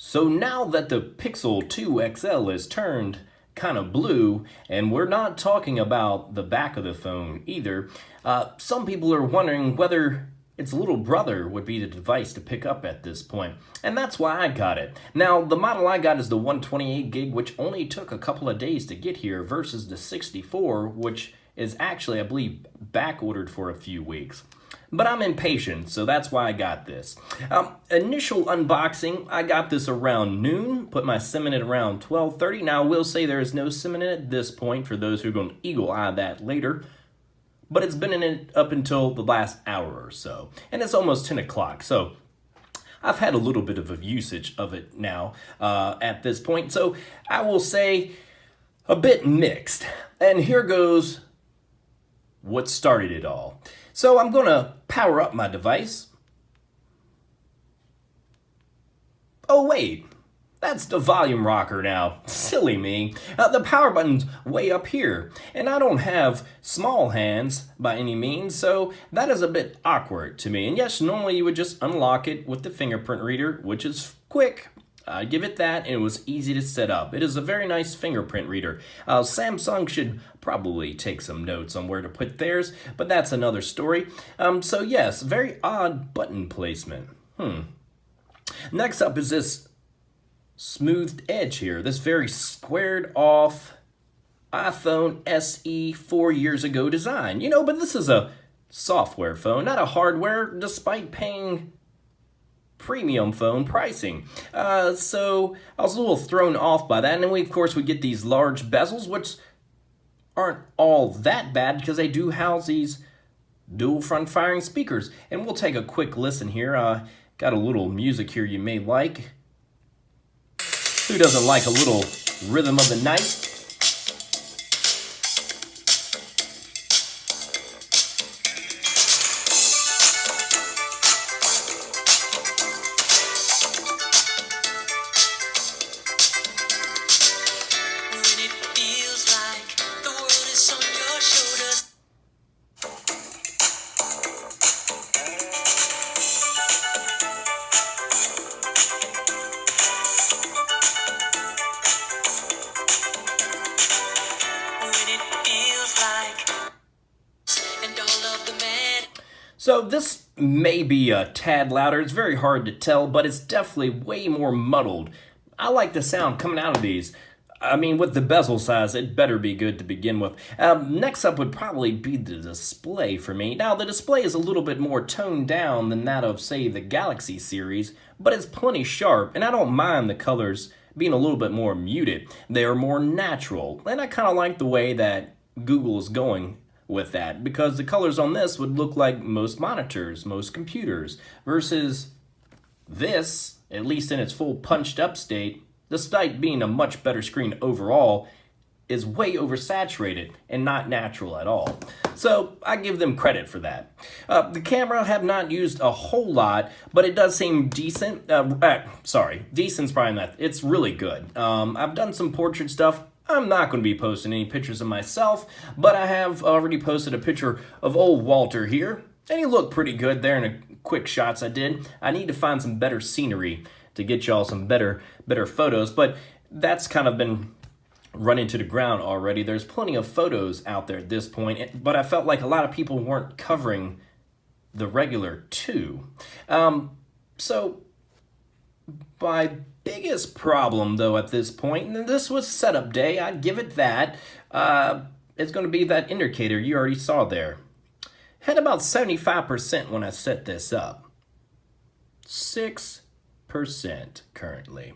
So now that the Pixel 2 XL is turned kind of blue, and we're not talking about the back of the phone either, some people are wondering whether its little brother would be the device to pick up at this point, and that's why I got it. Now, the model I got is the 128 gig, which only took a couple of days to get here, versus the 64, which is actually, I believe, back ordered for a few weeks. But I'm impatient, so that's why I got this. Initial unboxing, I got this around noon, put my SIM in it around 12:30. Now, I will say there is no SIM in it at this point for those who are going to eagle eye that later. But it's been in it up until the last hour or so. And it's almost 10 o'clock, so I've had a little bit of a usage of it now at this point. So I will say a bit mixed. And here goes what started it all. So I'm going to power up my device. Oh wait, that's the volume rocker now. Silly me. The power button's way up here, and I don't have small hands by any means, so that is a bit awkward to me. And yes, normally you would just unlock it with the fingerprint reader, which is quick. I give it that, and it was easy to set up. It is a very nice fingerprint reader. Samsung should probably take some notes on where to put theirs, but that's another story. So yes, very odd button placement. Next up is this smoothed edge here, this very squared off iPhone SE 4 years ago design. You know, but this is a software phone, not a hardware, despite paying premium phone pricing. So I was a little thrown off by that. And then of course we get these large bezels, which aren't all that bad because they do house these dual front firing speakers. And we'll take a quick listen here. Got a little music here you may like. Who doesn't like a little rhythm of the night? So this may be a tad louder, it's very hard to tell, but it's definitely way more muddled. I like the sound coming out of these. I mean, with the bezel size, it better be good to begin with. Next up would probably be the display for me. Now, the display is a little bit more toned down than that of, say, the Galaxy series, but it's plenty sharp, and I don't mind the colors being a little bit more muted. They are more natural, and I kind of like the way that Google is going with that, because the colors on this would look like most monitors, most computers, versus this, at least in its full punched up state, despite being a much better screen overall, is way oversaturated and not natural at all. So I give them credit for that. The camera I have not used a whole lot, but it does seem decent. Decent's probably not. It's really good. I've done some portrait stuff. I'm not going to be posting any pictures of myself, but I have already posted a picture of old Walter here, and he looked pretty good there in the quick shots I did. I need to find some better scenery to get y'all some better photos, but that's kind of been run into the ground already. There's plenty of photos out there at this point, but I felt like a lot of people weren't covering the regular 2. So my biggest problem, though, at this point, and this was setup day, I'd give it that, it's going to be that indicator you already saw there. Had about 75% when I set this up. 6% currently.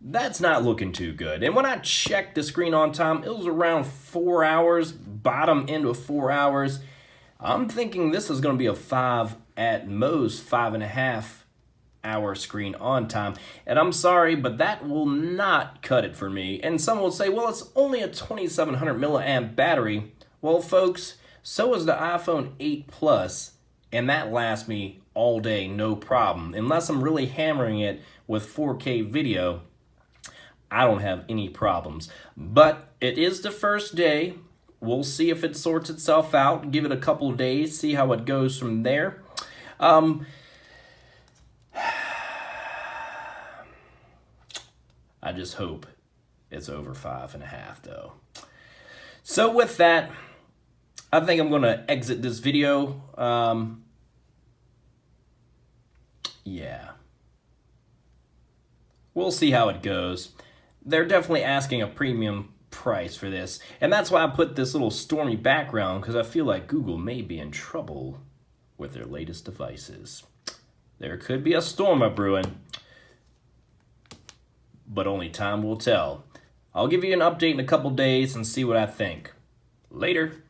That's not looking too good. And when I checked the screen on time, it was around 4 hours, bottom end of 4 hours. I'm thinking this is going to be a 5, at most 5.5 hour screen on time. And I'm sorry, but that will not cut it for me. And some will say, well, it's only a 2700 milliamp battery. Well, folks, so is the iPhone 8 Plus, and that lasts me all day, no problem. Unless I'm really hammering it with 4K video, I don't have any problems. But it is the first day. We'll see if it sorts itself out. Give it a couple of days, see how it goes from there. I just hope it's over 5.5 though. So with that, I think I'm gonna exit this video. Yeah. We'll see how it goes. They're definitely asking a premium price for this, and that's why I put this little stormy background, because I feel like Google may be in trouble with their latest devices. There could be a storm a brewing, but only time will tell. I'll give you an update in a couple days and see what I think. Later.